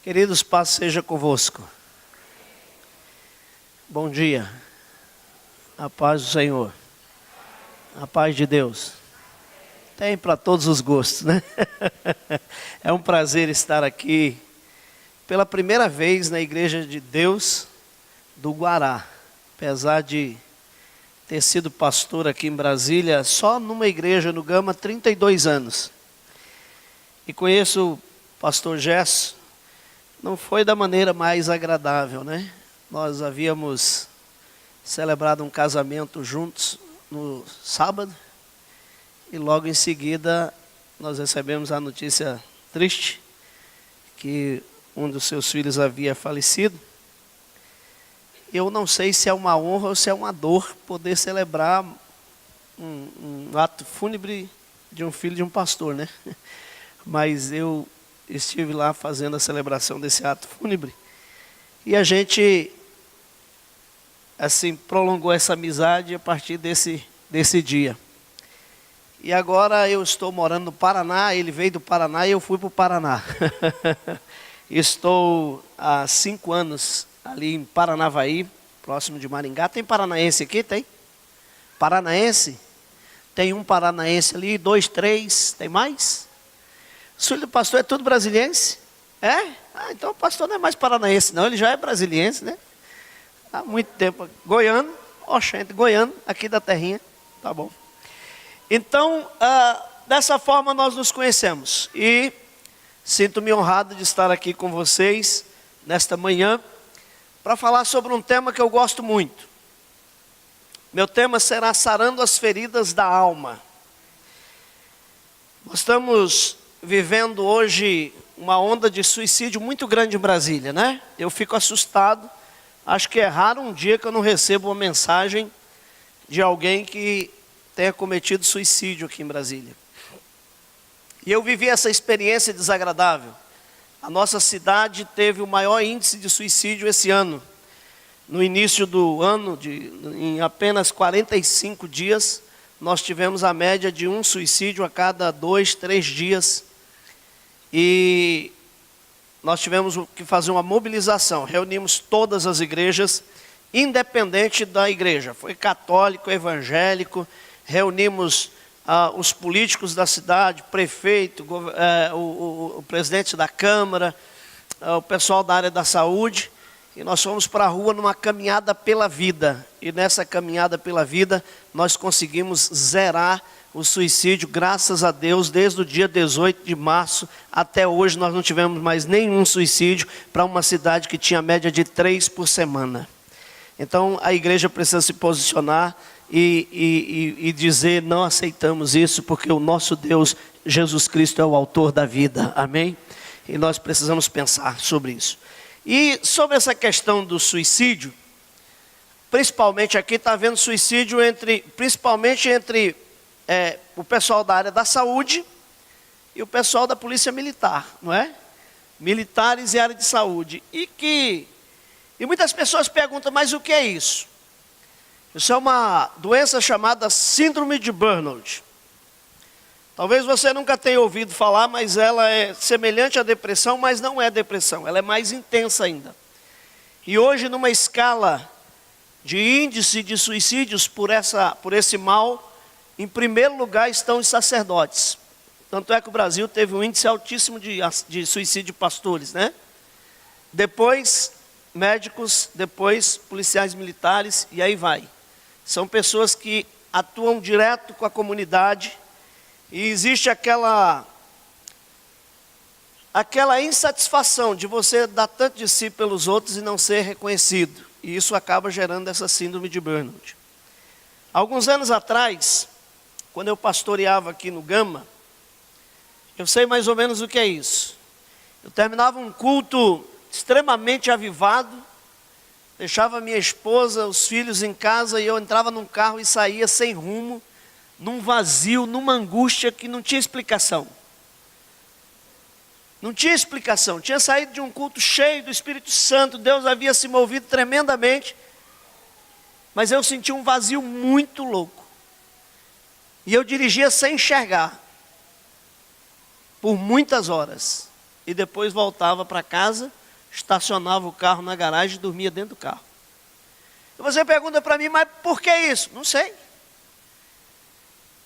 Queridos, paz seja convosco. Bom dia. A paz do Senhor. A paz de Deus. Tem para todos os gostos, né? É um prazer estar aqui pela primeira vez na Igreja de Deus do Guará. Apesar de ter sido pastor aqui em Brasília, só numa igreja no Gama, 32 anos. E conheço o pastor Gesso. Não foi da maneira mais agradável, né? Nós havíamos celebrado um casamento juntos no sábado. E logo em seguida nós recebemos a notícia triste que um dos seus filhos havia falecido. Eu não sei se é uma honra ou se é uma dor poder celebrar um ato fúnebre de um filho de um pastor, né? Mas eu estive lá fazendo a celebração desse ato fúnebre. E a gente, assim, prolongou essa amizade a partir desse dia. E agora eu estou morando no Paraná, ele veio do Paraná e eu fui para o Paraná. Estou há 5 anos ali em Paranavaí, próximo de Maringá. Tem paranaense aqui? Tem? Paranaense? Tem um paranaense ali, 2, 3, tem mais? O filho do pastor é tudo brasiliense? É? Ah, então o pastor não é mais paranaense não, ele já é brasiliense, né? Há muito tempo. Goiano, oxente, goiano, aqui da terrinha, tá bom. Então, dessa forma nós nos conhecemos. E sinto-me honrado de estar aqui com vocês nesta manhã para falar sobre um tema que eu gosto muito. Meu tema será sarando as feridas da alma. Nós estamos vivendo hoje uma onda de suicídio muito grande em Brasília, né? Eu fico assustado. Acho que é raro um dia que eu não recebo uma mensagem de alguém que tenha cometido suicídio aqui em Brasília. E eu vivi essa experiência desagradável. A nossa cidade teve o maior índice de suicídio esse ano. No início do ano, em apenas 45 dias, nós tivemos a média de um suicídio a cada 2, 3 dias. E nós tivemos que fazer uma mobilização. Reunimos todas as igrejas, independente da igreja. Foi católico, evangélico. Reunimos os políticos da cidade, prefeito, o presidente da Câmara, o pessoal da área da saúde. E nós fomos para a rua numa caminhada pela vida. E nessa caminhada pela vida, nós conseguimos zerar o suicídio, graças a Deus. Desde o dia 18 de março até hoje, nós não tivemos mais nenhum suicídio para uma cidade que tinha média de 3 por semana. Então, a igreja precisa se posicionar e dizer: não aceitamos isso, porque o nosso Deus, Jesus Cristo, é o autor da vida. Amém? E nós precisamos pensar sobre isso. E sobre essa questão do suicídio, principalmente aqui está havendo suicídio principalmente entre o pessoal da área da saúde e o pessoal da polícia militar, não é? Militares e área de saúde. E muitas pessoas perguntam: mas o que é isso? Isso é uma doença chamada síndrome de burnout. Talvez você nunca tenha ouvido falar, mas ela é semelhante à depressão, mas não é depressão, ela é mais intensa ainda. E hoje, numa escala de índice de suicídios por esse mal, em primeiro lugar estão os sacerdotes. Tanto é que o Brasil teve um índice altíssimo de suicídio de pastores, né? Depois médicos, depois policiais militares, e aí vai. São pessoas que atuam direto com a comunidade. E existe aquela insatisfação de você dar tanto de si pelos outros e não ser reconhecido. E isso acaba gerando essa síndrome de burnout. Alguns anos atrás, quando eu pastoreava aqui no Gama, eu sei mais ou menos o que é isso. Eu terminava um culto extremamente avivado, deixava minha esposa, os filhos em casa, e eu entrava num carro e saía sem rumo, num vazio, numa angústia que não tinha explicação. Não tinha explicação. Tinha saído de um culto cheio do Espírito Santo, Deus havia se movido tremendamente, mas eu senti um vazio muito louco. E eu dirigia sem enxergar, por muitas horas. E depois voltava para casa, estacionava o carro na garagem e dormia dentro do carro. E você pergunta para mim, mas por que isso? Não sei.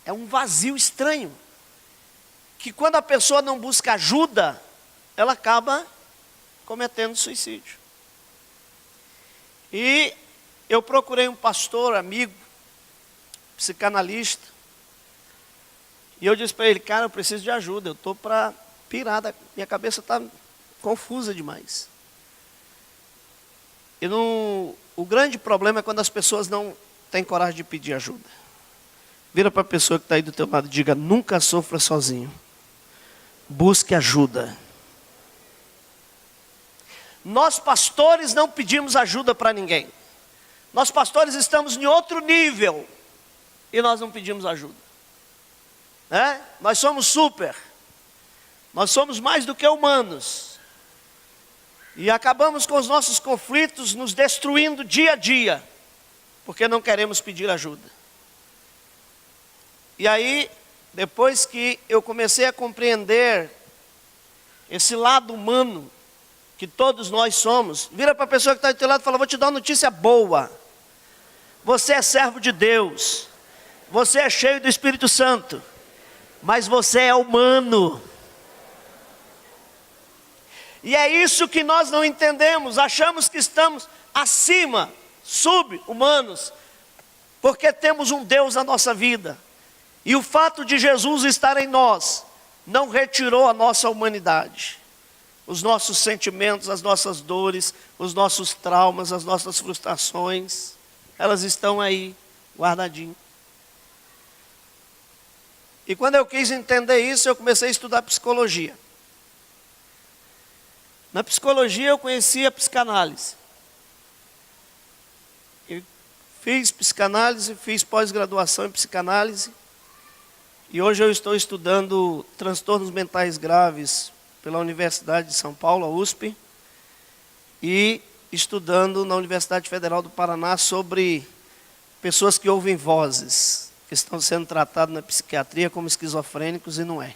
É um vazio estranho, que quando a pessoa não busca ajuda, ela acaba cometendo suicídio. E eu procurei um pastor, amigo, psicanalista, e eu disse para ele, cara, eu preciso de ajuda, eu estou para pirar, minha cabeça está confusa demais. E o grande problema é quando as pessoas não têm coragem de pedir ajuda. Vira para a pessoa que está aí do teu lado e diga, nunca sofra sozinho. Busque ajuda. Nós pastores não pedimos ajuda para ninguém. Nós pastores estamos em outro nível e nós não pedimos ajuda. Nós somos super. Nós somos mais do que humanos. E acabamos com os nossos conflitos nos destruindo dia a dia, porque não queremos pedir ajuda. E aí, depois que eu comecei a compreender esse lado humano que todos nós somos, vira para a pessoa que está do teu lado e fala, vou te dar uma notícia boa. Você é servo de Deus, você é cheio do Espírito Santo, mas você é humano. E é isso que nós não entendemos, achamos que estamos acima, sub-humanos, porque temos um Deus na nossa vida. E o fato de Jesus estar em nós, não retirou a nossa humanidade. Os nossos sentimentos, as nossas dores, os nossos traumas, as nossas frustrações, elas estão aí, guardadinhas. E quando eu quis entender isso, eu comecei a estudar psicologia. Na psicologia eu conheci a psicanálise. Eu fiz psicanálise, fiz pós-graduação em psicanálise. E hoje eu estou estudando transtornos mentais graves pela Universidade de São Paulo, a USP. E estudando na Universidade Federal do Paraná sobre pessoas que ouvem vozes, que estão sendo tratados na psiquiatria como esquizofrênicos e não é.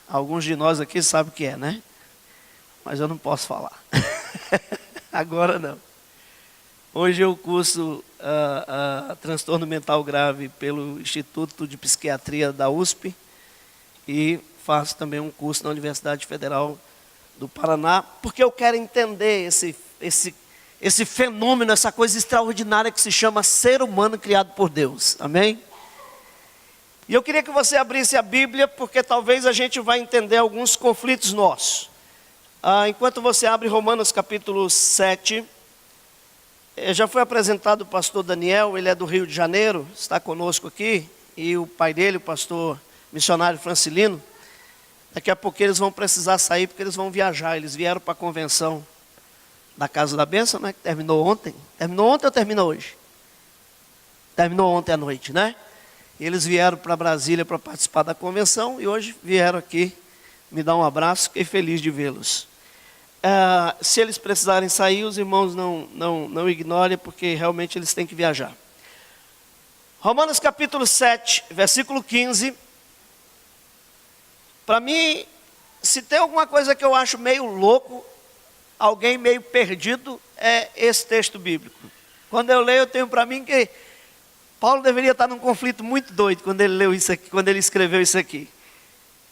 Alguns de nós aqui sabem o que é, né? Mas eu não posso falar. Agora não. Hoje eu curso transtorno mental grave pelo Instituto de Psiquiatria da USP e faço também um curso na Universidade Federal do Paraná, porque eu quero entender esse fenômeno, essa coisa extraordinária que se chama ser humano criado por Deus. Amém? E eu queria que você abrisse a Bíblia, porque talvez a gente vai entender alguns conflitos nossos. Enquanto você abre Romanos capítulo 7, já foi apresentado o pastor Daniel, ele é do Rio de Janeiro, está conosco aqui, e o pai dele, o pastor missionário Francilino. Daqui a pouco eles vão precisar sair, porque eles vão viajar, eles vieram para a convenção da Casa da Bênção, né, que terminou ontem. Terminou ontem ou terminou hoje? Terminou ontem à noite, né? E eles vieram para Brasília para participar da convenção, e hoje vieram aqui me dar um abraço, fiquei feliz de vê-los. Se eles precisarem sair, os irmãos não ignorem, porque realmente eles têm que viajar. Romanos capítulo 7, versículo 15. Para mim, se tem alguma coisa que eu acho meio louco, alguém meio perdido, é esse texto bíblico. Quando eu leio, eu tenho para mim que Paulo deveria estar num conflito muito doido quando ele leu isso aqui, quando ele escreveu isso aqui.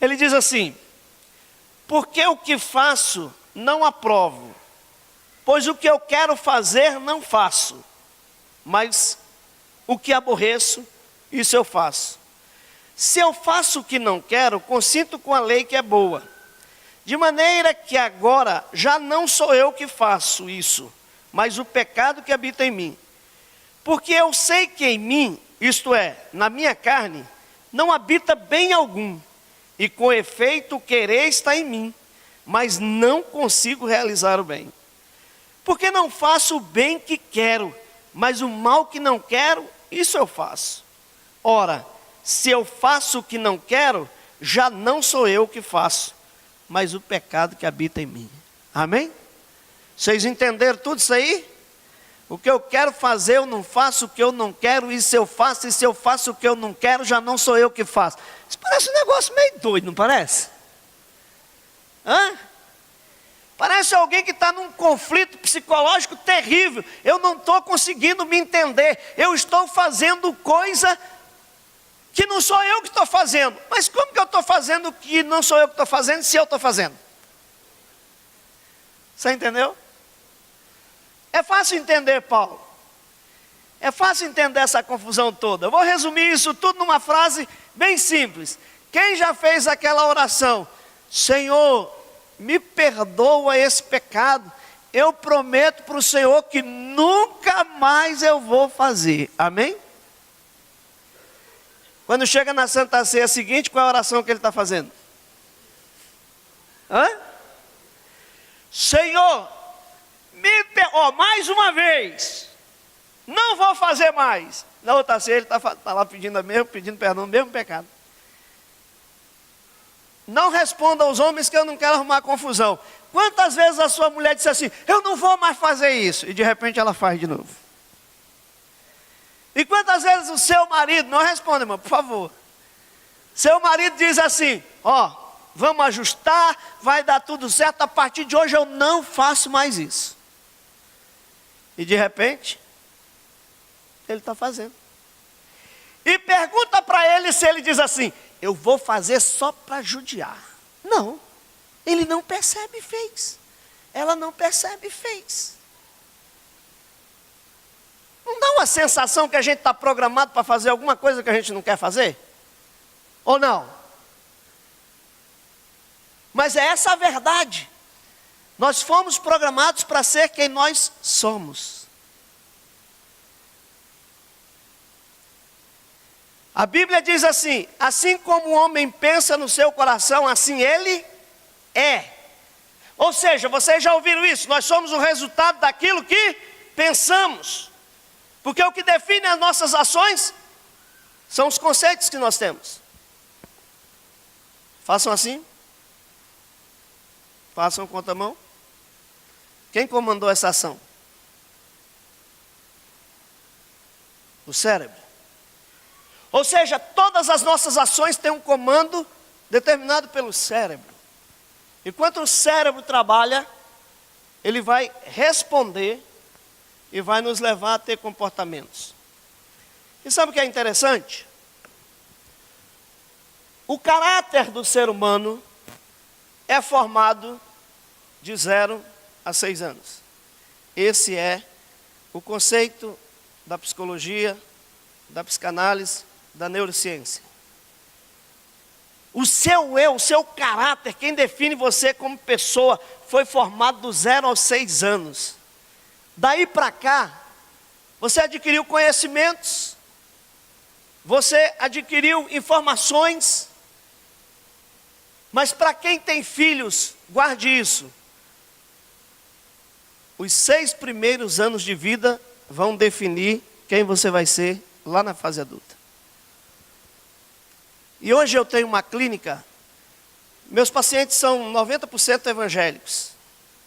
Ele diz assim: porque o que faço não aprovo, pois o que eu quero fazer não faço, mas o que aborreço, isso eu faço. Se eu faço o que não quero, consinto com a lei que é boa, de maneira que agora já não sou eu que faço isso, mas o pecado que habita em mim. Porque eu sei que em mim, isto é, na minha carne, não habita bem algum, e com efeito o querer está em mim, mas não consigo realizar o bem. Porque não faço o bem que quero, mas o mal que não quero, isso eu faço. Ora, se eu faço o que não quero, já não sou eu que faço, mas o pecado que habita em mim. Amém? Vocês entenderam tudo isso aí? O que eu quero fazer, eu não faço. O que eu não quero, isso eu faço. E se eu faço o que eu não quero, já não sou eu que faço. Isso parece um negócio meio doido, não parece? Parece alguém que está num conflito psicológico terrível. Eu não estou conseguindo me entender. Eu estou fazendo coisa que não sou eu que estou fazendo. Mas como que eu estou fazendo que não sou eu que estou fazendo, se eu estou fazendo? Você entendeu? É fácil entender, Paulo. É fácil entender essa confusão toda. Eu vou resumir isso tudo numa frase bem simples. Quem já fez aquela oração? Senhor, me perdoa esse pecado. Eu prometo para o Senhor que nunca mais eu vou fazer. Amém? Quando chega na Santa Ceia seguinte, qual é a oração que ele está fazendo? Senhor, mais uma vez, não vou fazer mais. Na outra ceia ele está lá pedindo perdão do mesmo pecado. Não responda aos homens que eu não quero arrumar confusão. Quantas vezes a sua mulher disse assim, eu não vou mais fazer isso, e de repente ela faz de novo? E quantas vezes o seu marido, não responda, irmão, por favor. Seu marido diz assim, vamos ajustar, vai dar tudo certo, a partir de hoje eu não faço mais isso. E de repente, ele está fazendo. E pergunta para ele se ele diz assim, eu vou fazer só para judiar. Não, ele não percebe e fez. Ela não percebe e fez. Não dá uma sensação que a gente está programado para fazer alguma coisa que a gente não quer fazer? Ou não? Mas é essa a verdade. Nós fomos programados para ser quem nós somos. A Bíblia diz assim, assim como o homem pensa no seu coração, assim ele é. Ou seja, vocês já ouviram isso? Nós somos o resultado daquilo que pensamos. Porque o que define as nossas ações são os conceitos que nós temos. Façam assim. Façam contra a mão. Quem comandou essa ação? O cérebro. Ou seja, todas as nossas ações têm um comando determinado pelo cérebro. Enquanto o cérebro trabalha, ele vai responder e vai nos levar a ter comportamentos. E sabe o que é interessante? O caráter do ser humano é formado de 0 a 6 anos. Esse é o conceito da psicologia, da psicanálise, da neurociência. O seu eu, o seu caráter, quem define você como pessoa, foi formado do 0 aos 6 anos. Daí para cá, você adquiriu conhecimentos, você adquiriu informações, mas para quem tem filhos, guarde isso. Os 6 primeiros anos de vida vão definir quem você vai ser lá na fase adulta. E hoje eu tenho uma clínica, meus pacientes são 90% evangélicos,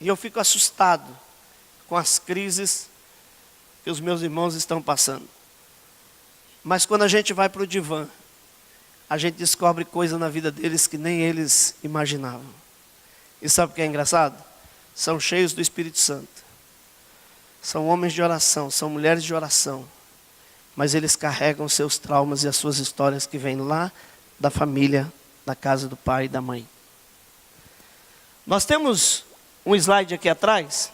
e eu fico assustado com as crises que os meus irmãos estão passando. Mas quando a gente vai para o divã, a gente descobre coisa na vida deles que nem eles imaginavam. E sabe o que é engraçado? São cheios do Espírito Santo. São homens de oração, são mulheres de oração. Mas eles carregam seus traumas e as suas histórias que vêm lá da família, da casa do pai e da mãe. Nós temos um slide aqui atrás,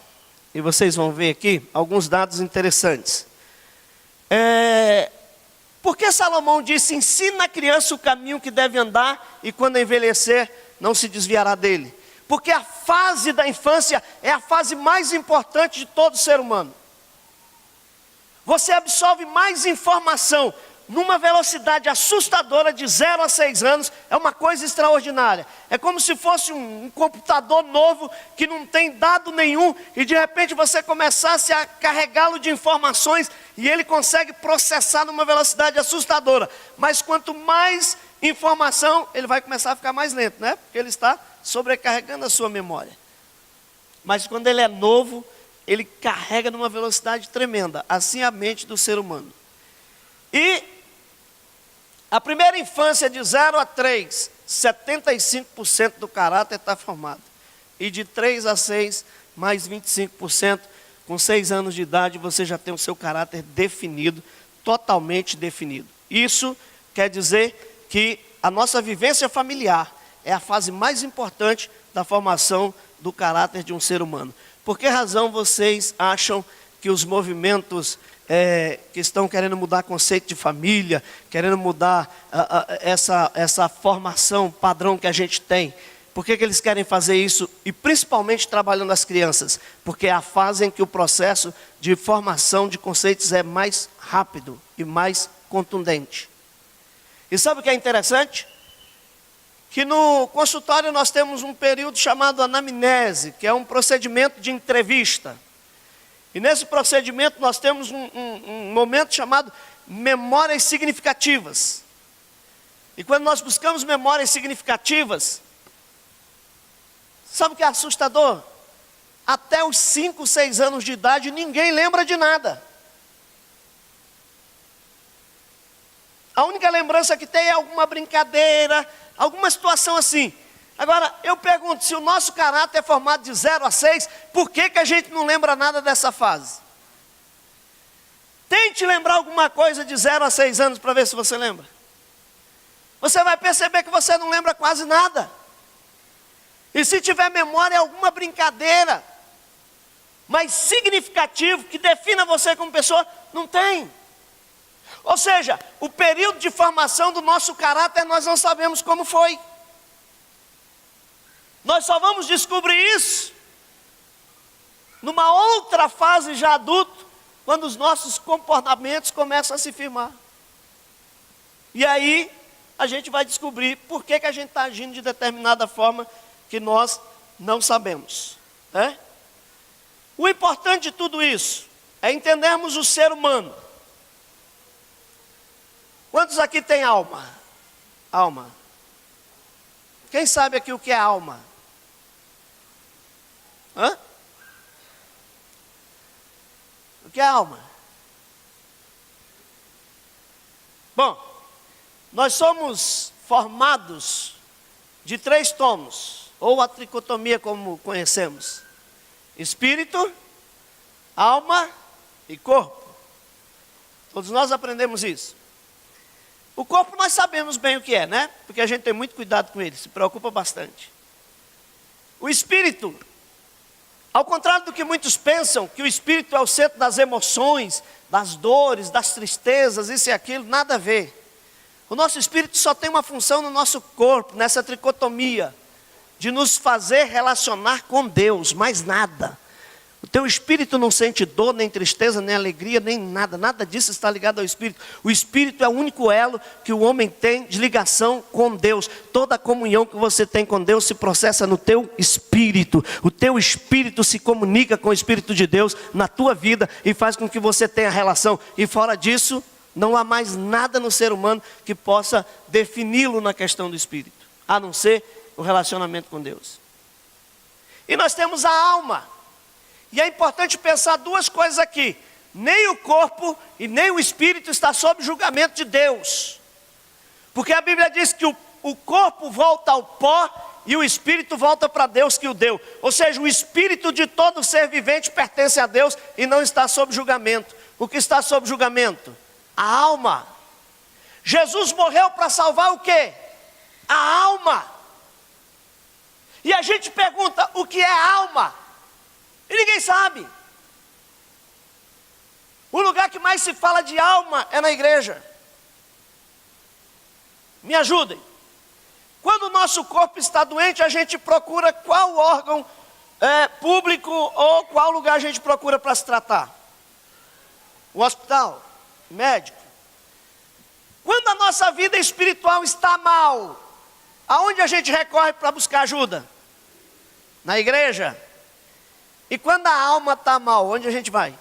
e vocês vão ver aqui alguns dados interessantes. Porque Salomão disse, ensina a criança o caminho que deve andar, e quando envelhecer, não se desviará dele. Porque a fase da infância é a fase mais importante de todo ser humano. Você absorve mais informação numa velocidade assustadora de 0 a 6 anos, é uma coisa extraordinária. É como se fosse um computador novo que não tem dado nenhum e de repente você começasse a carregá-lo de informações e ele consegue processar numa velocidade assustadora. Mas quanto mais informação, ele vai começar a ficar mais lento, né? Porque ele está sobrecarregando a sua memória. Mas quando ele é novo, ele carrega numa velocidade tremenda. Assim é a mente do ser humano. E a primeira infância de 0 a 3, 75% do caráter está formado. E de 3 a 6, mais 25%. Com 6 anos de idade, você já tem o seu caráter definido, totalmente definido. Isso quer dizer que a nossa vivência familiar é a fase mais importante da formação do caráter de um ser humano. Por que razão vocês acham que os movimentos que estão querendo mudar conceito de família, querendo mudar essa formação padrão que a gente tem, por que eles querem fazer isso? E principalmente trabalhando as crianças, porque é a fase em que o processo de formação de conceitos é mais rápido e mais contundente. E sabe o que é interessante? Que no consultório nós temos um período chamado anamnese, que é um procedimento de entrevista. E nesse procedimento nós temos um momento chamado memórias significativas. E quando nós buscamos memórias significativas, sabe o que é assustador? Até os 5, 6 anos de idade ninguém lembra de nada. A única lembrança que tem é alguma brincadeira, alguma situação assim. Agora, eu pergunto, se o nosso caráter é formado de 0 a 6, por que a gente não lembra nada dessa fase? Tente lembrar alguma coisa de 0 a 6 anos para ver se você lembra. Você vai perceber que você não lembra quase nada. E se tiver memória, é alguma brincadeira, mas significativo, que defina você como pessoa, não tem. Ou seja, o período de formação do nosso caráter, nós não sabemos como foi. Nós só vamos descobrir isso numa outra fase já adulto, quando os nossos comportamentos começam a se firmar. E aí, a gente vai descobrir por que a gente está agindo de determinada forma que nós não sabemos. O importante de tudo isso é entendermos o ser humano. Quantos aqui têm alma? Alma. Quem sabe aqui o que é alma? O que é alma? Bom, nós somos formados de 3 tomos, ou a tricotomia como conhecemos: espírito, alma e corpo. Todos nós aprendemos isso. O corpo nós sabemos bem o que é, né? Porque a gente tem muito cuidado com ele, se preocupa bastante. O espírito, ao contrário do que muitos pensam, que o espírito é o centro das emoções, das dores, das tristezas, isso e aquilo, nada a ver. O nosso espírito só tem uma função no nosso corpo, nessa tricotomia, de nos fazer relacionar com Deus, mais nada. O teu espírito não sente dor, nem tristeza, nem alegria, nem nada. Nada disso está ligado ao espírito. O espírito é o único elo que o homem tem de ligação com Deus. Toda a comunhão que você tem com Deus se processa no teu espírito. O teu espírito se comunica com o Espírito de Deus na tua vida e faz com que você tenha relação. E fora disso, não há mais nada no ser humano que possa defini-lo na questão do espírito, a não ser o relacionamento com Deus. E nós temos a alma. E é importante pensar 2 coisas aqui: nem o corpo e nem o espírito está sob julgamento de Deus, porque a Bíblia diz que o corpo volta ao pó e o espírito volta para Deus que o deu. Ou seja, o espírito de todo ser vivente pertence a Deus e não está sob julgamento. O que está sob julgamento? A alma. Jesus morreu para salvar o quê? A alma. E a gente pergunta, o que é alma? E ninguém sabe. O lugar que mais se fala de alma é na igreja. Me ajudem. Quando o nosso corpo está doente, a gente procura qual órgão público ou qual lugar a gente procura para se tratar? O hospital, médico. Quando a nossa vida espiritual está mal, aonde a gente recorre para buscar ajuda? Na igreja. E quando a alma está mal, onde a gente vai?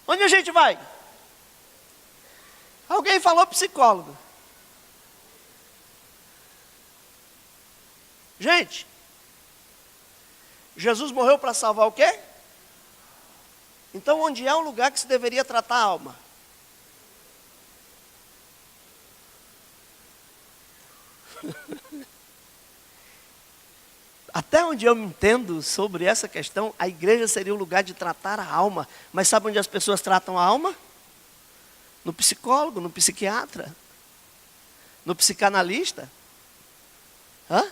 Onde a gente vai? Alguém falou psicólogo. Gente, Jesus morreu para salvar o quê? Então onde é o lugar que se deveria tratar a alma? Até onde eu me entendo sobre essa questão, a igreja seria o lugar de tratar a alma. Mas sabe onde as pessoas tratam a alma? No psicólogo, no psiquiatra, no psicanalista. Hã?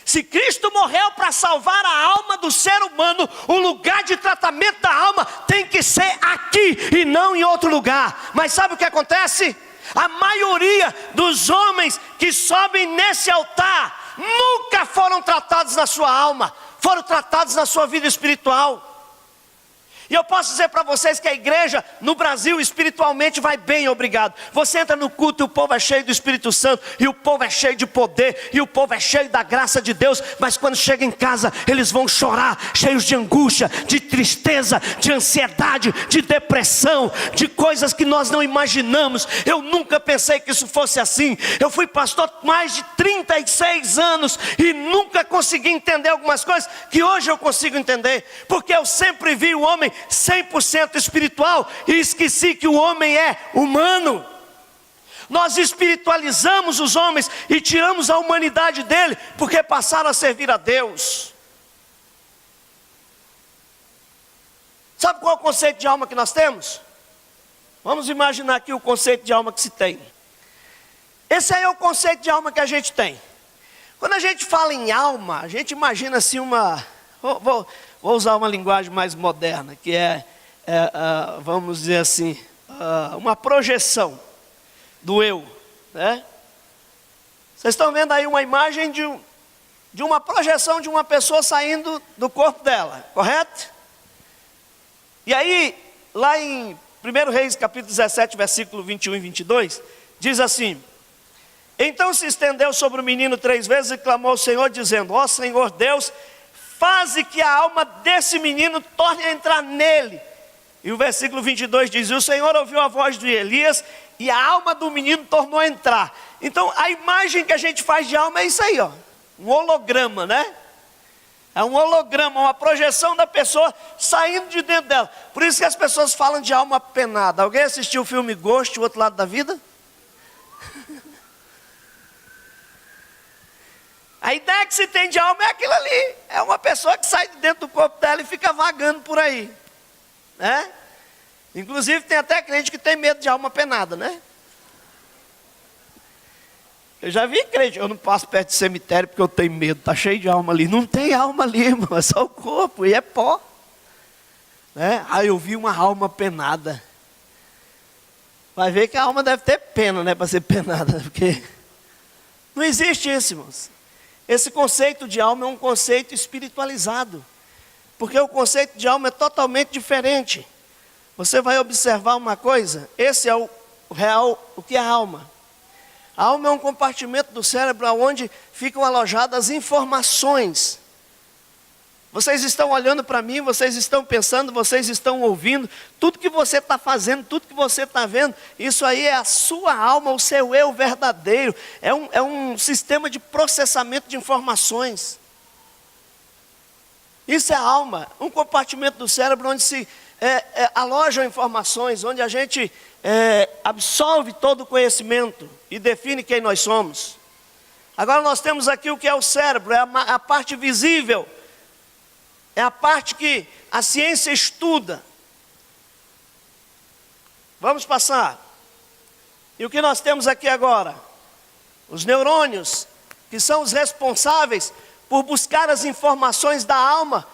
Se Cristo morreu para salvar a alma do ser humano, o lugar de tratamento da alma tem que ser aqui e não em outro lugar. Mas sabe o que acontece? A maioria dos homens que sobem nesse altar nunca foram tratados na sua alma, foram tratados na sua vida espiritual. E eu posso dizer para vocês que a igreja no Brasil espiritualmente vai bem, obrigado. Você entra no culto e o povo é cheio do Espírito Santo, e o povo é cheio de poder, e o povo é cheio da graça de Deus. Mas quando chega em casa, eles vão chorar, cheios de angústia, de tristeza, de ansiedade, de depressão, de coisas que nós não imaginamos. Eu nunca pensei que isso fosse assim. Eu fui pastor mais de 36 anos e nunca consegui entender algumas coisas que hoje eu consigo entender, porque eu sempre vi o homem 100% espiritual e esqueci que o homem é humano. Nós espiritualizamos os homens e tiramos a humanidade dele, porque passaram a servir a Deus. Sabe qual é o conceito de alma que nós temos? Vamos imaginar aqui o conceito de alma que se tem. Esse aí é o conceito de alma que a gente tem. Quando a gente fala em alma, a gente imagina assim uma... Vou usar uma linguagem mais moderna, que vamos dizer assim, uma projeção do eu, né? Vocês estão vendo aí uma imagem de uma projeção de uma pessoa saindo do corpo dela, correto? E aí, lá em 1 Reis, capítulo 17, versículo 21 e 22, diz assim: então se estendeu sobre o menino 3 vezes e clamou ao Senhor, dizendo: ó Senhor Deus, faze que a alma desse menino torne a entrar nele. E o versículo 22 diz: e o Senhor ouviu a voz de Elias, e a alma do menino tornou a entrar. Então a imagem que a gente faz de alma é isso aí, ó, um holograma, né? É um holograma, uma projeção da pessoa saindo de dentro dela. Por isso que as pessoas falam de alma penada. Alguém assistiu o filme Ghost, O Outro Lado da Vida? A ideia que se tem de alma é aquilo ali. É uma pessoa que sai de dentro do corpo dela e fica vagando por aí, né? Inclusive tem até crente que tem medo de alma penada, né? Eu já vi crente: eu não passo perto de cemitério porque eu tenho medo, está cheio de alma ali. Não tem alma ali, irmão, é só o corpo e é pó, né? Aí eu vi uma alma penada. Vai ver que a alma deve ter pena, né, para ser penada, porque não existe isso, irmãos. Esse conceito de alma é um conceito espiritualizado, porque o conceito de alma é totalmente diferente. Você vai observar uma coisa: esse é o real, o que é a alma. A alma é um compartimento do cérebro onde ficam alojadas informações. Vocês estão olhando para mim, vocês estão pensando, vocês estão ouvindo, tudo que você está fazendo, tudo que você está vendo, isso aí é a sua alma, o seu eu verdadeiro. É um sistema de processamento de informações. Isso é a alma, um compartimento do cérebro onde se alojam informações, onde a gente absorve todo o conhecimento e define quem nós somos. Agora nós temos aqui o que é o cérebro, é a parte visível. É a parte que a ciência estuda. Vamos passar. E o que nós temos aqui agora? Os neurônios, que são os responsáveis por buscar as informações da alma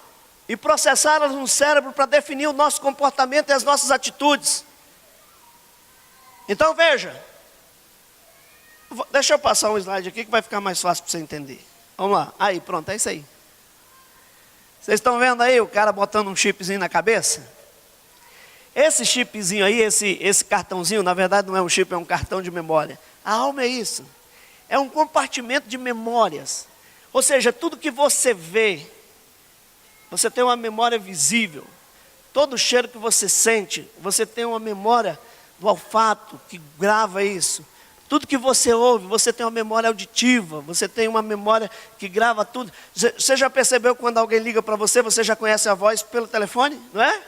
e processá-las no cérebro para definir o nosso comportamento e as nossas atitudes. Então veja. Deixa eu passar um slide aqui que vai ficar mais fácil para você entender. Vamos lá. Aí, pronto, é isso aí. Vocês estão vendo aí o cara botando um chipzinho na cabeça? Esse chipzinho aí, esse cartãozinho, na verdade não é um chip, é um cartão de memória. A alma é isso. É um compartimento de memórias. Ou seja, tudo que você vê, você tem uma memória visível. Todo cheiro que você sente, você tem uma memória do olfato que grava isso. Tudo que você ouve, você tem uma memória auditiva, você tem uma memória que grava tudo. Você já percebeu quando alguém liga para você, você já conhece a voz pelo telefone, não é?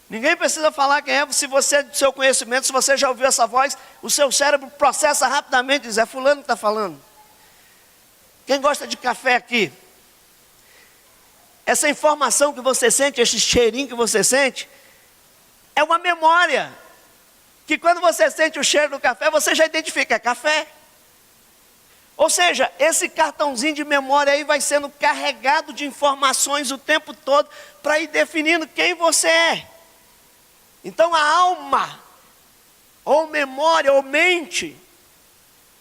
Ninguém precisa falar quem é, se você, do seu conhecimento, se você já ouviu essa voz, o seu cérebro processa rapidamente e diz, é fulano que está falando. Quem gosta de café aqui? Essa informação que você sente, esse cheirinho que você sente, é uma memória. Que quando você sente o cheiro do café, você já identifica, é café. Ou seja, esse cartãozinho de memória aí vai sendo carregado de informações o tempo todo, para ir definindo quem você é. Então a alma, ou memória, ou mente,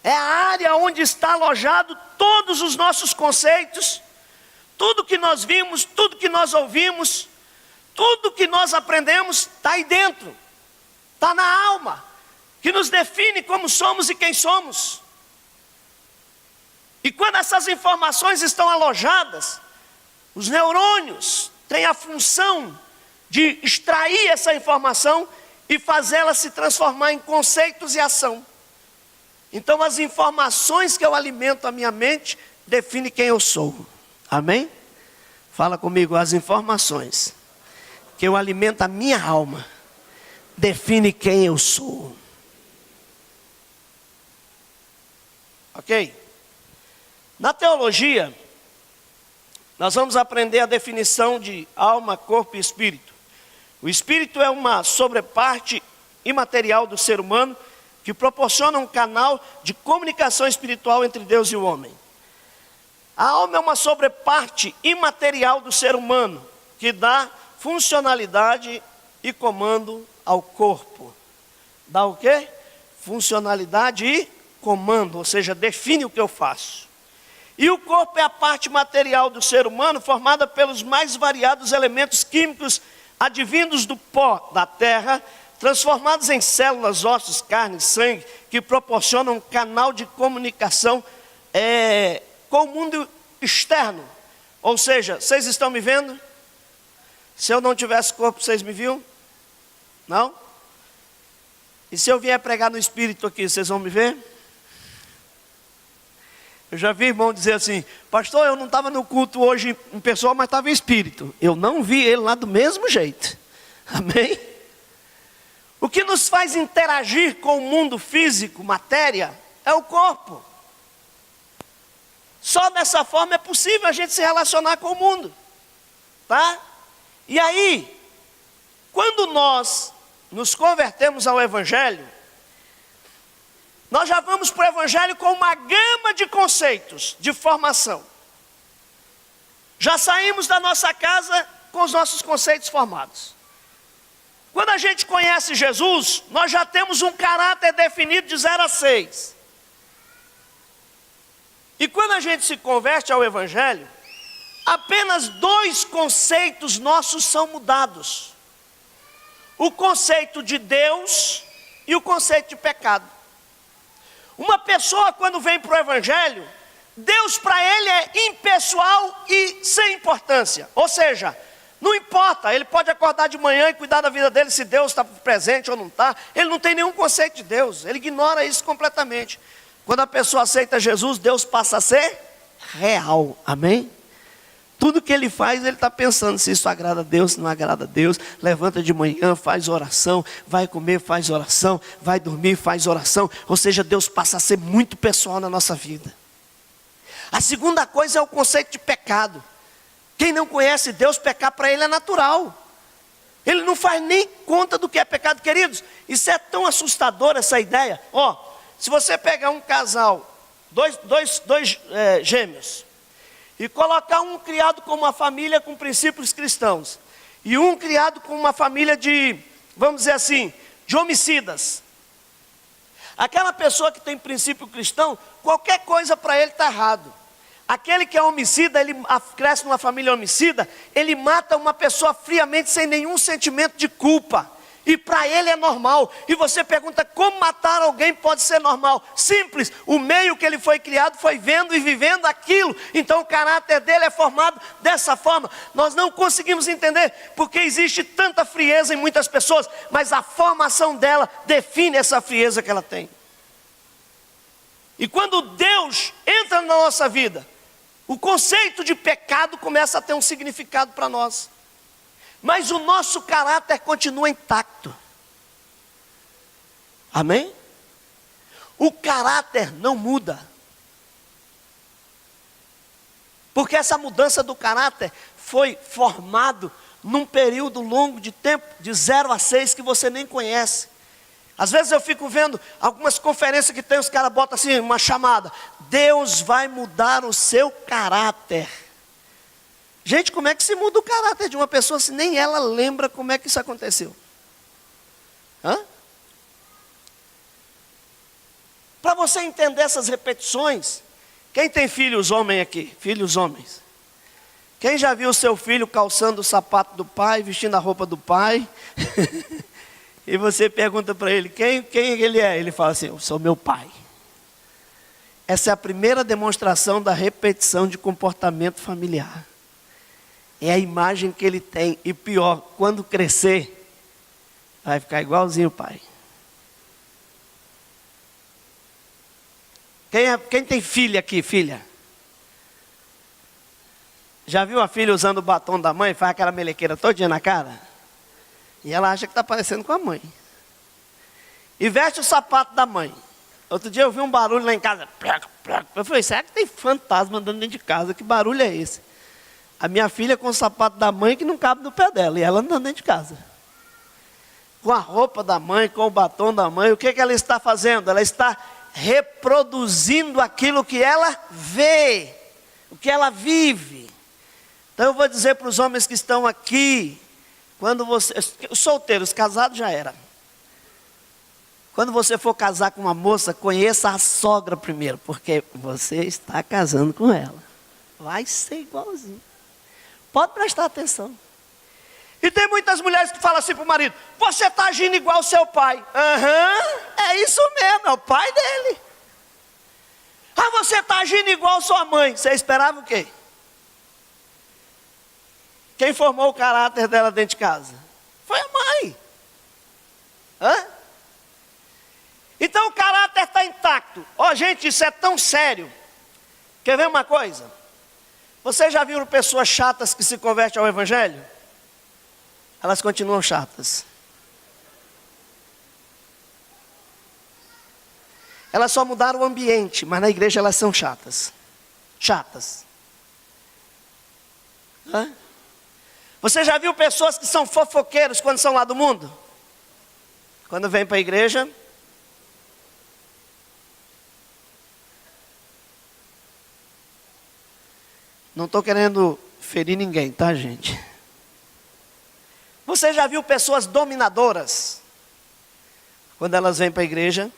é a área onde está alojado todos os nossos conceitos, tudo que nós vimos, tudo que nós ouvimos, tudo que nós aprendemos, está aí dentro, está na alma, que nos define como somos e quem somos. E quando essas informações estão alojadas, os neurônios têm a função de extrair essa informação e fazê-la se transformar em conceitos e ação. Então as informações que eu alimento a minha mente definem quem eu sou. Amém? Fala comigo, as informações que eu alimento a minha alma definem quem eu sou. Ok? Na teologia, nós vamos aprender a definição de alma, corpo e espírito. O espírito é uma sobreparte imaterial do ser humano que proporciona um canal de comunicação espiritual entre Deus e o homem. A alma é uma sobreparte imaterial do ser humano que dá funcionalidade e comando ao corpo. Dá o quê? Funcionalidade e comando, ou seja, define o que eu faço. E o corpo é a parte material do ser humano formada pelos mais variados elementos químicos advindos do pó da terra, transformados em células, ossos, carne, sangue, que proporcionam um canal de comunicação com o mundo externo. Ou seja, vocês estão me vendo? Se eu não tivesse corpo, vocês me viam? Não? E se eu vier pregar no espírito aqui, vocês vão me ver? Eu já vi irmão dizer assim, pastor, eu não estava no culto hoje em pessoa, mas estava em espírito. Eu não vi ele lá do mesmo jeito. Amém? O que nos faz interagir com o mundo físico, matéria, é o corpo. Só dessa forma é possível a gente se relacionar com o mundo. Tá? E aí, quando nós nos convertemos ao Evangelho, nós já vamos para o Evangelho com uma gama de conceitos, de formação. Já saímos da nossa casa com os nossos conceitos formados. Quando a gente conhece Jesus, nós já temos um caráter definido de 0 a 6. E quando a gente se converte ao Evangelho, apenas 2 conceitos nossos são mudados. O conceito de Deus e o conceito de pecado. Uma pessoa quando vem para o Evangelho, Deus para ele é impessoal e sem importância. Ou seja, não importa, ele pode acordar de manhã e cuidar da vida dele se Deus está presente ou não está. Ele não tem nenhum conceito de Deus, ele ignora isso completamente. Quando a pessoa aceita Jesus, Deus passa a ser real, amém? Tudo que ele faz, ele está pensando se isso agrada a Deus, se não agrada a Deus. Levanta de manhã, faz oração, vai comer, faz oração, vai dormir, faz oração. Ou seja, Deus passa a ser muito pessoal na nossa vida. A segunda coisa é o conceito de pecado. Quem não conhece Deus, pecar para ele é natural. Ele não faz nem conta do que é pecado, queridos. Isso é tão assustador, essa ideia. Se você pegar um casal, dois gêmeos, e colocar um criado com uma família com princípios cristãos, e um criado com uma família de, vamos dizer assim, de homicidas. Aquela pessoa que tem princípio cristão, qualquer coisa para ele está errado. Aquele que é homicida, ele cresce numa família homicida, ele mata uma pessoa friamente, sem nenhum sentimento de culpa. E para ele é normal. E você pergunta, como matar alguém pode ser normal? Simples, o meio que ele foi criado foi vendo e vivendo aquilo. Então o caráter dele é formado dessa forma. Nós não conseguimos entender porque existe tanta frieza em muitas pessoas, mas a formação dela define essa frieza que ela tem. E quando Deus entra na nossa vida, o conceito de pecado começa a ter um significado para nós. Mas o nosso caráter continua intacto. Amém? O caráter não muda. Porque essa mudança do caráter foi formado num período longo de tempo, de 0 a 6, que você nem conhece. Às vezes eu fico vendo algumas conferências que tem, os caras botam assim, uma chamada: Deus vai mudar o seu caráter. Gente, como é que se muda o caráter de uma pessoa se nem ela lembra como é que isso aconteceu? Para você entender essas repetições, quem tem filhos homens aqui? Filhos homens. Quem já viu o seu filho calçando o sapato do pai, vestindo a roupa do pai? E você pergunta para ele, quem ele é? Ele fala assim: eu sou meu pai. Essa é a primeira demonstração da repetição de comportamento familiar. É a imagem que ele tem. E pior, quando crescer, vai ficar igualzinho o pai. Quem tem filha aqui, filha? Já viu a filha usando o batom da mãe? Faz aquela melequeira todinha na cara? E ela acha que está parecendo com a mãe. E veste o sapato da mãe. Outro dia eu vi um barulho lá em casa. Eu falei, será que tem fantasma andando dentro de casa? Que barulho é esse? A minha filha com o sapato da mãe que não cabe no pé dela. E ela andando dentro de casa. Com a roupa da mãe, com o batom da mãe. O que ela está fazendo? Ela está reproduzindo aquilo que ela vê. O que ela vive. Então eu vou dizer para os homens que estão aqui. Quando você, os solteiros, casados já era. Quando você for casar com uma moça, conheça a sogra primeiro, porque você está casando com ela. Vai ser igualzinho. Pode prestar atenção. E tem muitas mulheres que falam assim para o marido: você está agindo igual ao seu pai. É isso mesmo, é o pai dele. Ah, você está agindo igual a sua mãe. Você esperava o quê? Quem formou o caráter dela dentro de casa? Foi a mãe. Então o caráter está intacto. Gente, isso é tão sério. Quer ver uma coisa? Vocês já viram pessoas chatas que se convertem ao Evangelho? Elas continuam chatas. Elas só mudaram o ambiente, mas na igreja elas são chatas. Chatas. Você já viu pessoas que são fofoqueiros quando são lá do mundo? Quando vêm para a igreja, não estou querendo ferir ninguém, tá, gente? Você já viu pessoas dominadoras? Quando elas vêm para a igreja,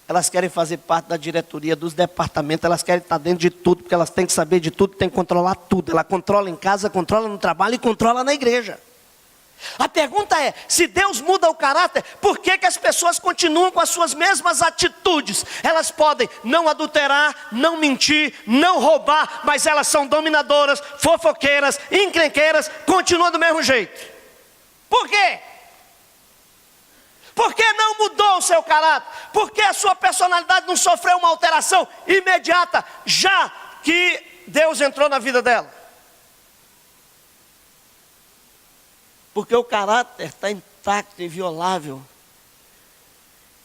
elas querem fazer parte da diretoria, dos departamentos, elas querem estar dentro de tudo, porque elas têm que saber de tudo, têm que controlar tudo. Ela controla em casa, controla no trabalho e controla na igreja. A pergunta é, se Deus muda o caráter, por que as pessoas continuam com as suas mesmas atitudes? Elas podem não adulterar, não mentir, não roubar, mas elas são dominadoras, fofoqueiras, encrenqueiras, continuam do mesmo jeito. Por quê? Por que não mudou o seu caráter? Por que a sua personalidade não sofreu uma alteração imediata, já que Deus entrou na vida dela? Porque o caráter está intacto e inviolável.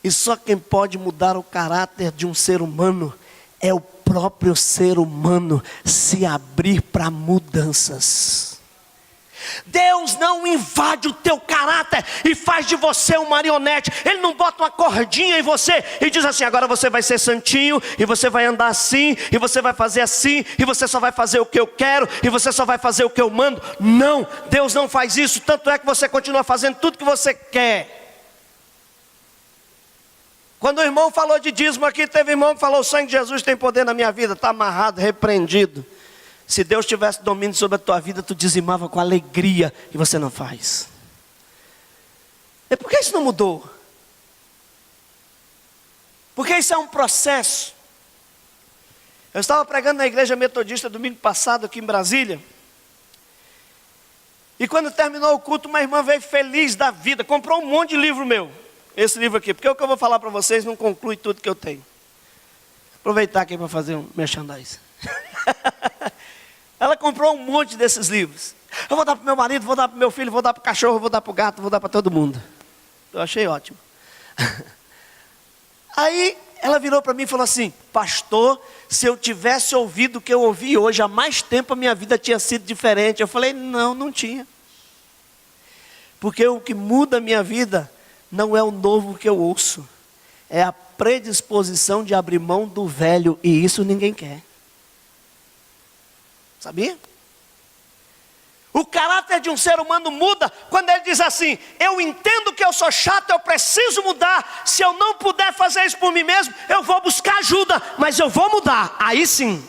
E só quem pode mudar o caráter de um ser humano é o próprio ser humano se abrir para mudanças. Deus não invade o teu caráter e faz de você um marionete. Ele não bota uma cordinha em você e diz assim: agora você vai ser santinho, e você vai andar assim, e você vai fazer assim, e você só vai fazer o que eu quero, e você só vai fazer o que eu mando. Não, Deus não faz isso. Tanto é que você continua fazendo tudo que você quer. Quando o irmão falou de dízimo aqui, teve irmão que falou: o sangue de Jesus tem poder na minha vida. Está amarrado, repreendido. Se Deus tivesse domínio sobre a tua vida, tu dizimava com alegria, e você não faz. E por que isso não mudou? Porque isso é um processo. Eu estava pregando na igreja metodista domingo passado aqui em Brasília. E quando terminou o culto, uma irmã veio feliz da vida, comprou um monte de livro meu. Esse livro aqui, porque o que eu vou falar para vocês não conclui tudo que eu tenho. Aproveitar aqui para fazer um merchandising. Ela comprou um monte desses livros. Eu vou dar para o meu marido, vou dar para o meu filho, vou dar para o cachorro, vou dar para o gato, vou dar para todo mundo. Eu achei ótimo. Aí ela virou para mim e falou assim: pastor, se eu tivesse ouvido o que eu ouvi hoje, há mais tempo a minha vida tinha sido diferente. Eu falei: não, não tinha. Porque o que muda a minha vida não é o novo que eu ouço, é a predisposição de abrir mão do velho, e isso ninguém quer. Sabia? O caráter de um ser humano muda quando ele diz assim: eu entendo que eu sou chato, eu preciso mudar. Se eu não puder fazer isso por mim mesmo, eu vou buscar ajuda, mas eu vou mudar. Aí sim.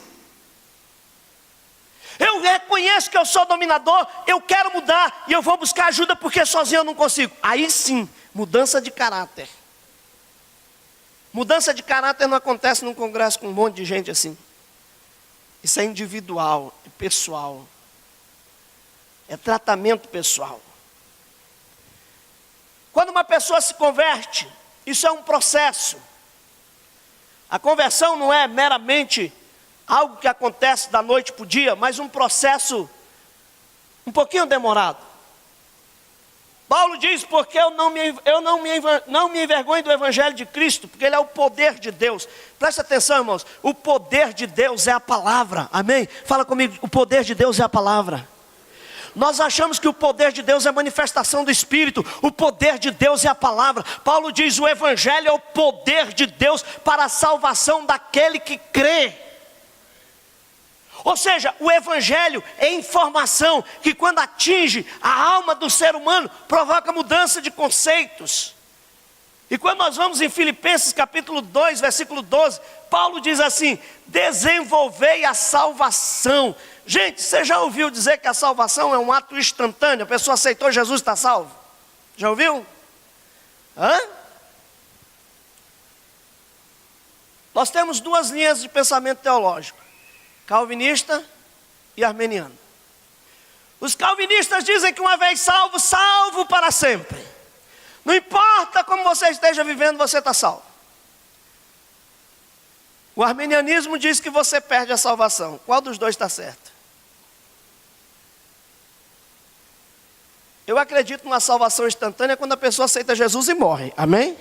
Eu reconheço que eu sou dominador, eu quero mudar e eu vou buscar ajuda porque sozinho eu não consigo. Aí sim, mudança de caráter. Mudança de caráter não acontece num congresso com um monte de gente assim. Isso é individual, é pessoal. É tratamento pessoal. Quando uma pessoa se converte, isso é um processo. A conversão não é meramente algo que acontece da noite para o dia, mas um processo um pouquinho demorado. Paulo diz: porque eu não me envergonho do Evangelho de Cristo, porque ele é o poder de Deus. Presta atenção, irmãos, o poder de Deus é a palavra, amém? Fala comigo: o poder de Deus é a palavra. Nós achamos que o poder de Deus é a manifestação do Espírito, o poder de Deus é a palavra. Paulo diz: o Evangelho é o poder de Deus para a salvação daquele que crê. Ou seja, o Evangelho é informação que, quando atinge a alma do ser humano, provoca mudança de conceitos. E quando nós vamos em Filipenses capítulo 2, versículo 12, Paulo diz assim: desenvolvei a salvação. Gente, você já ouviu dizer que a salvação é um ato instantâneo? A pessoa aceitou Jesus, está salvo? Já ouviu? Hã? Nós temos duas linhas de pensamento teológico: calvinista e arminiano. Os calvinistas dizem que uma vez salvo, salvo para sempre. Não importa como você esteja vivendo, você está salvo. O arminianismo diz que você perde a salvação. Qual dos dois está certo? Eu acredito numa salvação instantânea quando a pessoa aceita Jesus e morre. Amém?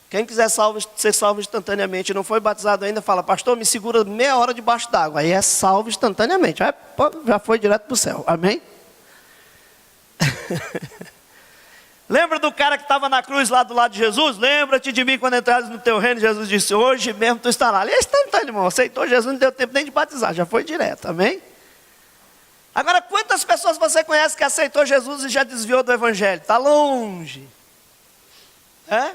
Quem quiser ser salvo instantaneamente e não foi batizado ainda, fala: pastor, me segura meia hora debaixo d'água. Aí é salvo instantaneamente. Já foi direto para o céu. Amém? Lembra do cara que estava na cruz lá do lado de Jesus? Lembra-te de mim quando entrares no teu reino. Jesus disse: hoje mesmo tu estarás. Ali é instantâneo, irmão. Aceitou Jesus, não deu tempo nem de batizar. Já foi direto. Amém? Agora, quantas pessoas você conhece que aceitou Jesus e já desviou do Evangelho? Está longe. É?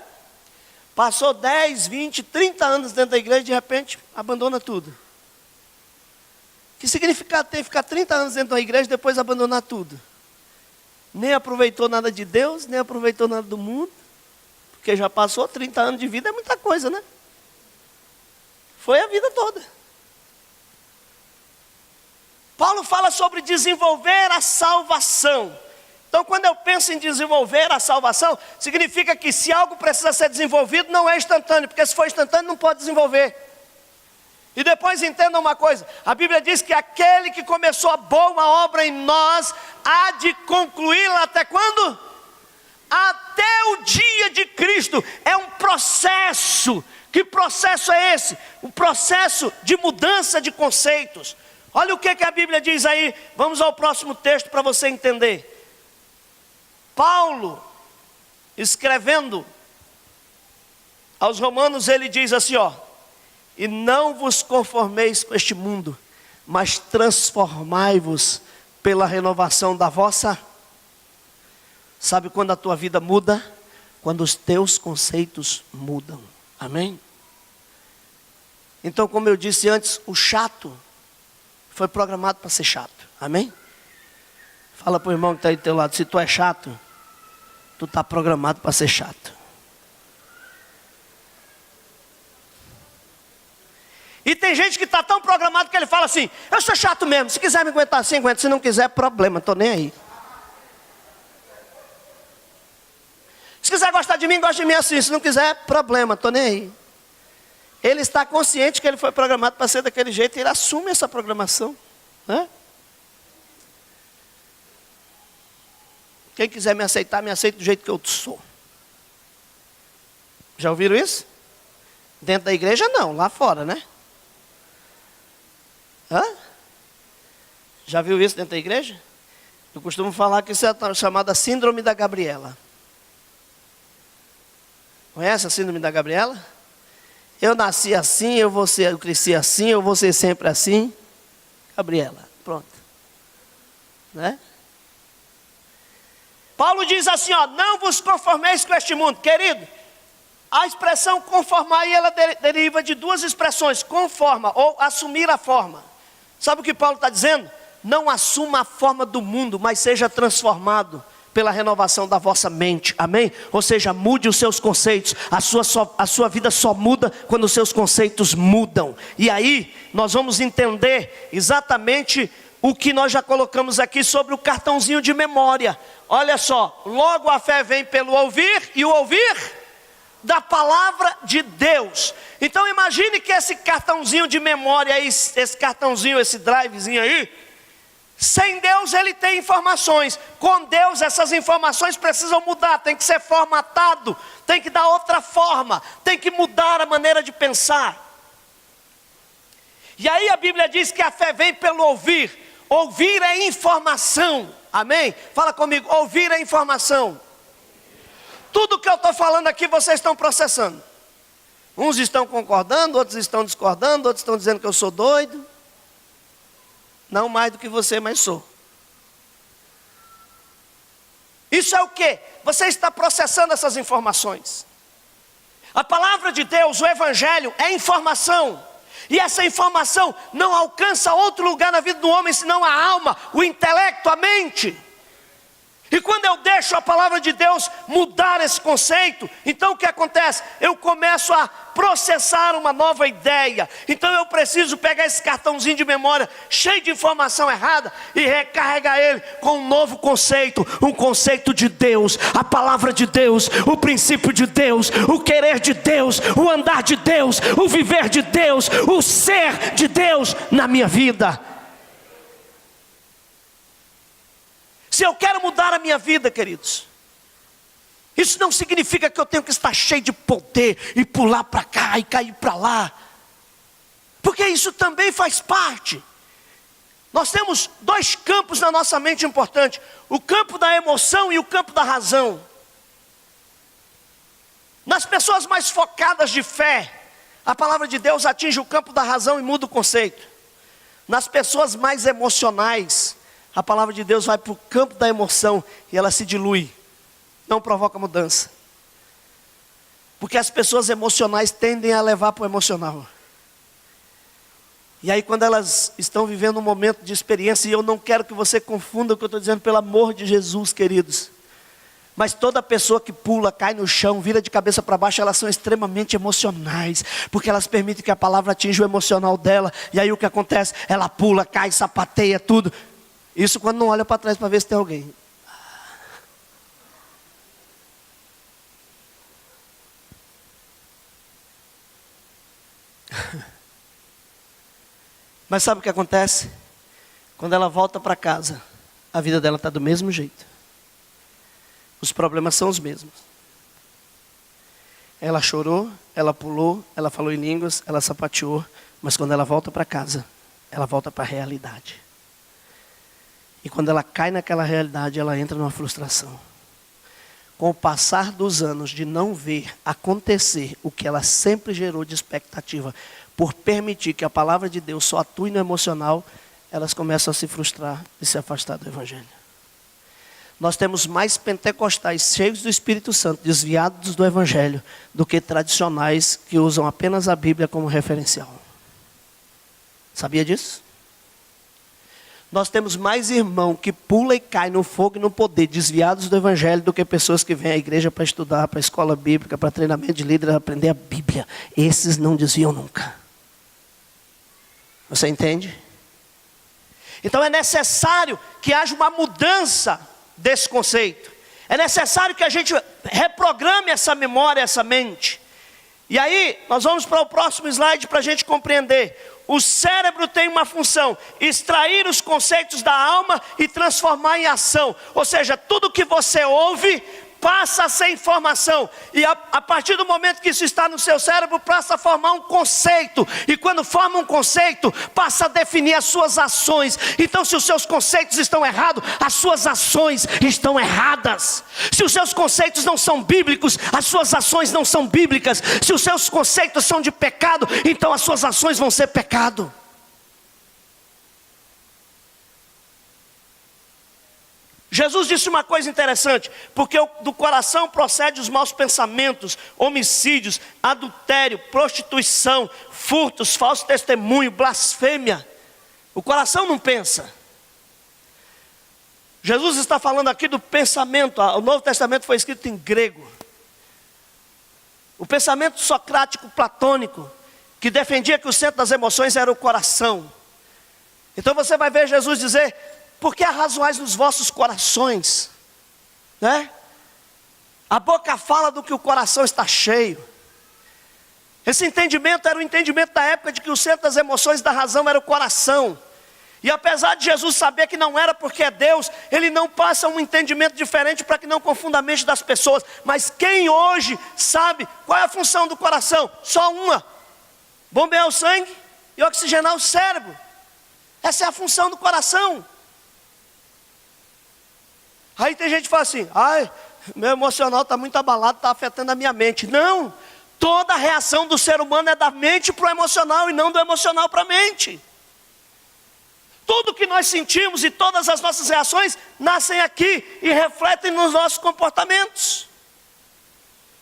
Passou 10, 20, 30 anos dentro da igreja e de repente abandona tudo. Que significado tem ficar 30 anos dentro da igreja e depois abandonar tudo? Nem aproveitou nada de Deus, nem aproveitou nada do mundo. Porque já passou 30 anos de vida, é muita coisa, né? Foi a vida toda. Paulo fala sobre desenvolver a salvação. Então, quando eu penso em desenvolver a salvação, significa que se algo precisa ser desenvolvido, não é instantâneo, porque se for instantâneo, não pode desenvolver. E depois entenda uma coisa: a Bíblia diz que aquele que começou a boa obra em nós, há de concluí-la até quando? Até o dia de Cristo. É um processo. Que processo é esse? Um processo de mudança de conceitos. Olha o que a Bíblia diz aí. Vamos ao próximo texto para você entender. Paulo, escrevendo aos Romanos, ele diz assim, ó: e não vos conformeis com este mundo, mas transformai-vos pela renovação da vossa. Sabe quando a tua vida muda? Quando os teus conceitos mudam. Amém? Então, como eu disse antes, o chato foi programado para ser chato. Amém? Fala para o irmão que está aí do teu lado: se tu é chato, tu está programado para ser chato. E tem gente que está tão programado que ele fala assim: eu sou chato mesmo, se quiser me aguentar assim, aguenta, se não quiser, problema, estou nem aí. Se quiser gostar de mim, gosta de mim assim, se não quiser, problema, estou nem aí. Ele está consciente que ele foi programado para ser daquele jeito e ele assume essa programação, né? Quem quiser me aceitar, me aceita do jeito que eu sou. Já ouviram isso? Dentro da igreja não, lá fora, né? Hã? Já viu isso dentro da igreja? Eu costumo falar que isso é chamada síndrome da Gabriela. Conhece a síndrome da Gabriela? Eu nasci assim, eu cresci assim, eu vou ser sempre assim. Gabriela, pronto. Né? Paulo diz assim, ó, não vos conformeis com este mundo. Querido, a expressão conformar aí, ela deriva de duas expressões, conforma ou assumir a forma. Sabe o que Paulo está dizendo? Não assuma a forma do mundo, mas seja transformado pela renovação da vossa mente, amém? Ou seja, mude os seus conceitos, a sua vida só muda quando os seus conceitos mudam. E aí, nós vamos entender exatamente o que nós já colocamos aqui sobre o cartãozinho de memória. Olha só, logo a fé vem pelo ouvir, e o ouvir da palavra de Deus. Então imagine que esse cartãozinho de memória, esse cartãozinho, esse drivezinho aí, sem Deus ele tem informações. Com Deus essas informações precisam mudar, tem que ser formatado, tem que dar outra forma, tem que mudar a maneira de pensar. E aí a Bíblia diz que a fé vem pelo ouvir. Ouvir é informação, amém? Fala comigo, ouvir é informação. Tudo que eu estou falando aqui vocês estão processando. Uns estão concordando, outros estão discordando, outros estão dizendo que eu sou doido. Não mais do que você, mas sou. Isso é o quê? Você está processando essas informações. A palavra de Deus, o Evangelho, é informação. E essa informação não alcança outro lugar na vida do homem, senão a alma, o intelecto, a mente. E quando eu deixo a palavra de Deus mudar esse conceito, então o que acontece? Eu começo a processar uma nova ideia. Então eu preciso pegar esse cartãozinho de memória cheio de informação errada e recarregar ele com um novo conceito, um conceito de Deus, a palavra de Deus, o princípio de Deus, o querer de Deus, o andar de Deus, o viver de Deus, o ser de Deus na minha vida. Se eu quero mudar a minha vida, queridos, isso não significa que eu tenho que estar cheio de poder e pular para cá e cair para lá, porque isso também faz parte. Nós temos dois campos na nossa mente importantes: o campo da emoção e o campo da razão. Nas pessoas mais focadas de fé, a palavra de Deus atinge o campo da razão e muda o conceito. Nas pessoas mais emocionais, a palavra de Deus vai para o campo da emoção e ela se dilui, não provoca mudança. Porque as pessoas emocionais tendem a levar para o emocional. E aí quando elas estão vivendo um momento de experiência, e eu não quero que você confunda o que eu estou dizendo, pelo amor de Jesus, queridos. Mas toda pessoa que pula, cai no chão, vira de cabeça para baixo, elas são extremamente emocionais, porque elas permitem que a palavra atinja o emocional dela. E aí o que acontece? Ela pula, cai, sapateia, tudo. Isso quando não olha para trás para ver se tem alguém. Mas sabe o que acontece? Quando ela volta para casa, a vida dela está do mesmo jeito. Os problemas são os mesmos. Ela chorou, ela pulou, ela falou em línguas, ela sapateou. Mas quando ela volta para casa, ela volta para a realidade. E quando ela cai naquela realidade, ela entra numa frustração. Com o passar dos anos de não ver acontecer o que ela sempre gerou de expectativa, por permitir que a palavra de Deus só atue no emocional, elas começam a se frustrar e se afastar do Evangelho. Nós temos mais pentecostais cheios do Espírito Santo, desviados do Evangelho, do que tradicionais que usam apenas a Bíblia como referencial. Sabia disso? Nós temos mais irmão que pula e cai no fogo e no poder, desviados do Evangelho, do que pessoas que vêm à igreja para estudar, para a escola bíblica, para treinamento de líderes, aprender a Bíblia. Esses não desviam nunca. Você entende? Então é necessário que haja uma mudança desse conceito. É necessário que a gente reprograme essa memória, essa mente. E aí, nós vamos para o próximo slide para a gente compreender. O cérebro tem uma função: extrair os conceitos da alma e transformar em ação. Ou seja, tudo que você ouve passa a ser informação, e a partir do momento que isso está no seu cérebro, passa a formar um conceito, e quando forma um conceito, passa a definir as suas ações. Então, se os seus conceitos estão errados, as suas ações estão erradas. Se os seus conceitos não são bíblicos, as suas ações não são bíblicas. Se os seus conceitos são de pecado, então as suas ações vão ser pecado. Jesus disse uma coisa interessante: porque do coração procedem os maus pensamentos, homicídios, adultério, prostituição, furtos, falso testemunho, blasfêmia. O coração não pensa. Jesus está falando aqui do pensamento. O Novo Testamento foi escrito em grego. O pensamento socrático platônico, que defendia que o centro das emoções era o coração. Então você vai ver Jesus dizer: por que arrazoais nos vossos corações? Né? A boca fala do que o coração está cheio. Esse entendimento era o entendimento da época de que o centro das emoções da razão era o coração. E apesar de Jesus saber que não era porque é Deus, Ele não passa um entendimento diferente para que não confunda a mente das pessoas. Mas quem hoje sabe qual é a função do coração? Só uma: bombear o sangue e oxigenar o cérebro. Essa é a função do coração. Aí tem gente que fala assim: ai, meu emocional está muito abalado, está afetando a minha mente. Não, toda a reação do ser humano é da mente para o emocional e não do emocional para a mente. Tudo que nós sentimos e todas as nossas reações nascem aqui e refletem nos nossos comportamentos.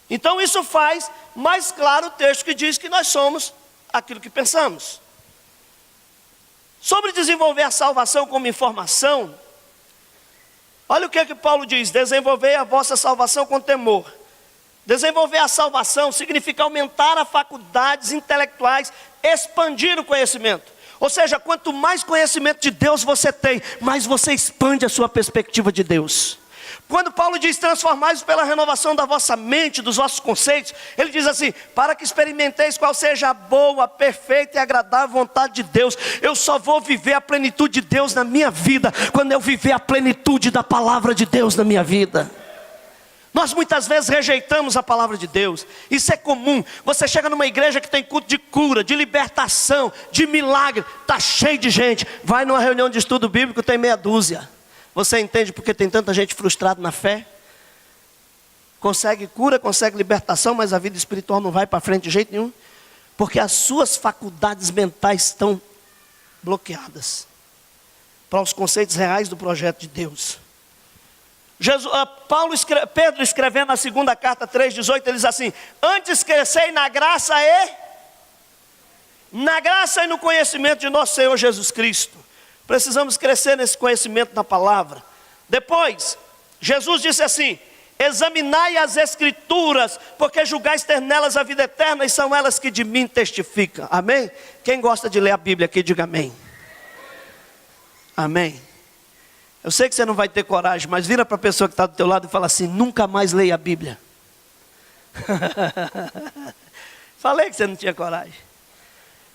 Então isso faz mais claro o texto que diz que nós somos aquilo que pensamos. Sobre desenvolver a salvação como informação, olha o que Paulo diz: desenvolver a vossa salvação com temor. Desenvolver a salvação significa aumentar as faculdades intelectuais, expandir o conhecimento. Ou seja, quanto mais conhecimento de Deus você tem, mais você expande a sua perspectiva de Deus. Quando Paulo diz transformai-vos pela renovação da vossa mente, dos vossos conceitos, ele diz assim: para que experimenteis qual seja a boa, perfeita e agradável vontade de Deus. Eu só vou viver a plenitude de Deus na minha vida quando eu viver a plenitude da palavra de Deus na minha vida. Nós muitas vezes rejeitamos a palavra de Deus. Isso é comum. Você chega numa igreja que tem culto de cura, de libertação, de milagre, está cheio de gente. Vai numa reunião de estudo bíblico, tem meia dúzia. Você entende porque tem tanta gente frustrada na fé? Consegue cura, consegue libertação, mas a vida espiritual não vai para frente de jeito nenhum. Porque as suas faculdades mentais estão bloqueadas para os conceitos reais do projeto de Deus. Pedro escrevendo na segunda carta 3,18, ele diz assim: antes crescei na graça e no conhecimento de nosso Senhor Jesus Cristo. Precisamos crescer nesse conhecimento da palavra. Depois, Jesus disse assim: examinai as escrituras, porque julgais ter nelas a vida eterna, e são elas que de mim testificam. Amém? Quem gosta de ler a Bíblia aqui, diga amém. Amém. Eu sei que você não vai ter coragem, mas vira para a pessoa que está do teu lado e fala assim: nunca mais leia a Bíblia. Falei que você não tinha coragem.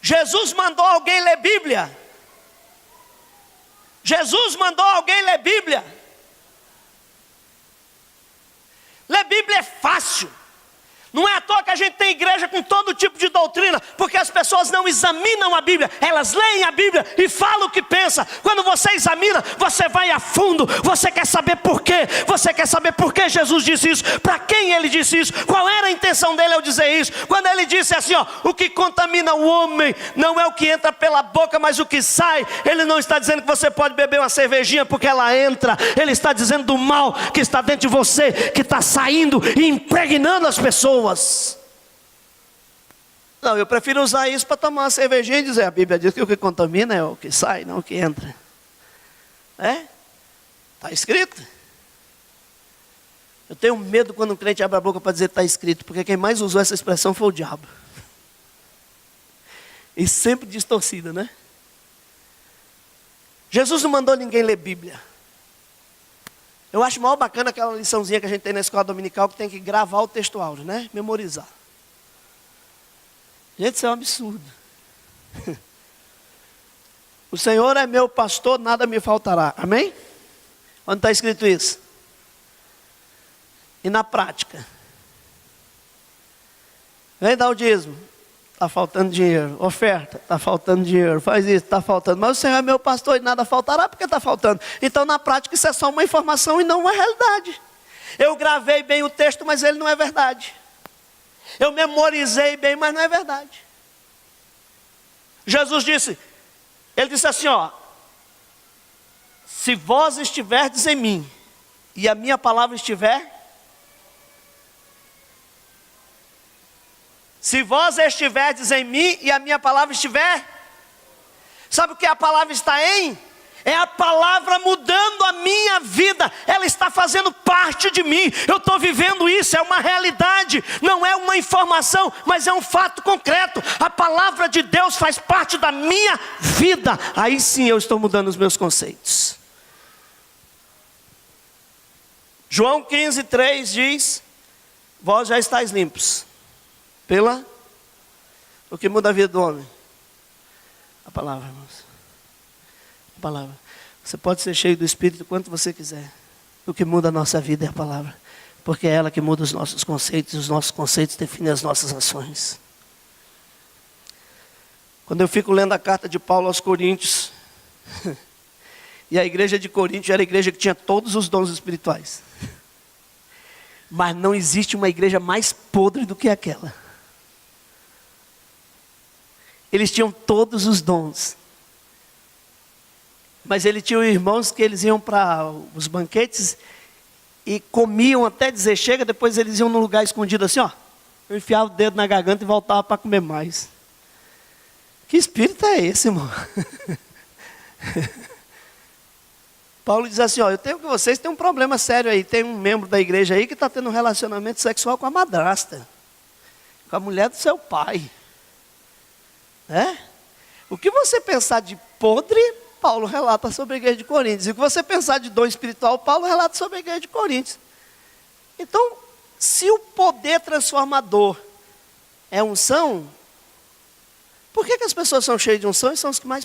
Jesus mandou alguém ler Bíblia. Jesus mandou alguém ler Bíblia. Ler Bíblia é fácil. Não é à toa que a gente tem igreja com todo tipo de doutrina, porque as pessoas não examinam a Bíblia, elas leem a Bíblia e falam o que pensa. Quando você examina, você vai a fundo, você quer saber por quê, você quer saber por que Jesus disse isso, para quem ele disse isso, qual era a intenção dele ao dizer isso. Quando ele disse assim, ó, o que contamina o homem não é o que entra pela boca, mas o que sai. Ele não está dizendo que você pode beber uma cervejinha porque ela entra, ele está dizendo do mal que está dentro de você, que está saindo e impregnando as pessoas. Não, eu prefiro usar isso para tomar uma cervejinha e dizer: a Bíblia diz que o que contamina é o que sai, não o que entra. Está escrito. Eu tenho medo quando um crente abre a boca para dizer está escrito, porque quem mais usou essa expressão foi o diabo. E sempre distorcida, né? Jesus não mandou ninguém ler Bíblia. Eu acho mal bacana aquela liçãozinha que a gente tem na escola dominical, que tem que gravar o texto áudio, né? Memorizar. Gente, isso é um absurdo. O Senhor é meu pastor, nada me faltará. Amém? Onde está escrito isso? E na prática? Vem dar o dízimo. Está faltando dinheiro. Oferta. Está faltando dinheiro. Faz isso. Está faltando. Mas o Senhor é meu pastor e nada faltará porque está faltando. Então na prática isso é só uma informação e não uma realidade. Eu gravei bem o texto, mas ele não é verdade. Eu memorizei bem, mas não é verdade. Jesus disse, ele disse assim, ó: se vós estiverdes em mim, e a minha palavra estiver, se vós estiverdes em mim, e a minha palavra estiver, sabe o que a palavra está em? É a palavra mudando a minha vida. Ela está fazendo parte de mim. Eu estou vivendo isso, é uma realidade. Não é uma informação, mas é um fato concreto. A palavra de Deus faz parte da minha vida. Aí sim eu estou mudando os meus conceitos. João 15:3 diz: vós já estáis limpos. O que muda a vida do homem? A palavra, irmãos. A palavra. Você pode ser cheio do Espírito quanto você quiser. O que muda a nossa vida é a palavra. Porque é ela que muda os nossos conceitos. E os nossos conceitos definem as nossas ações. Quando eu fico lendo a carta de Paulo aos Coríntios, e a igreja de Coríntios era a igreja que tinha todos os dons espirituais. Mas não existe uma igreja mais podre do que aquela. Eles tinham todos os dons. Mas ele tinha irmãos que eles iam para os banquetes e comiam até dizer chega, depois eles iam num lugar escondido assim, ó. Eu enfiava o dedo na garganta e voltava para comer mais. Que espírito é esse, irmão? Paulo diz assim, ó, eu tenho que vocês têm um problema sério aí. Tem um membro da igreja aí que está tendo um relacionamento sexual com a madrasta. Com a mulher do seu pai. O que você pensar de podre, Paulo relata sobre a igreja de Coríntios. E o que você pensar de dom espiritual, Paulo relata sobre a igreja de Coríntios. Então, se o poder transformador é unção, por que as pessoas são cheias de unção e são os que mais...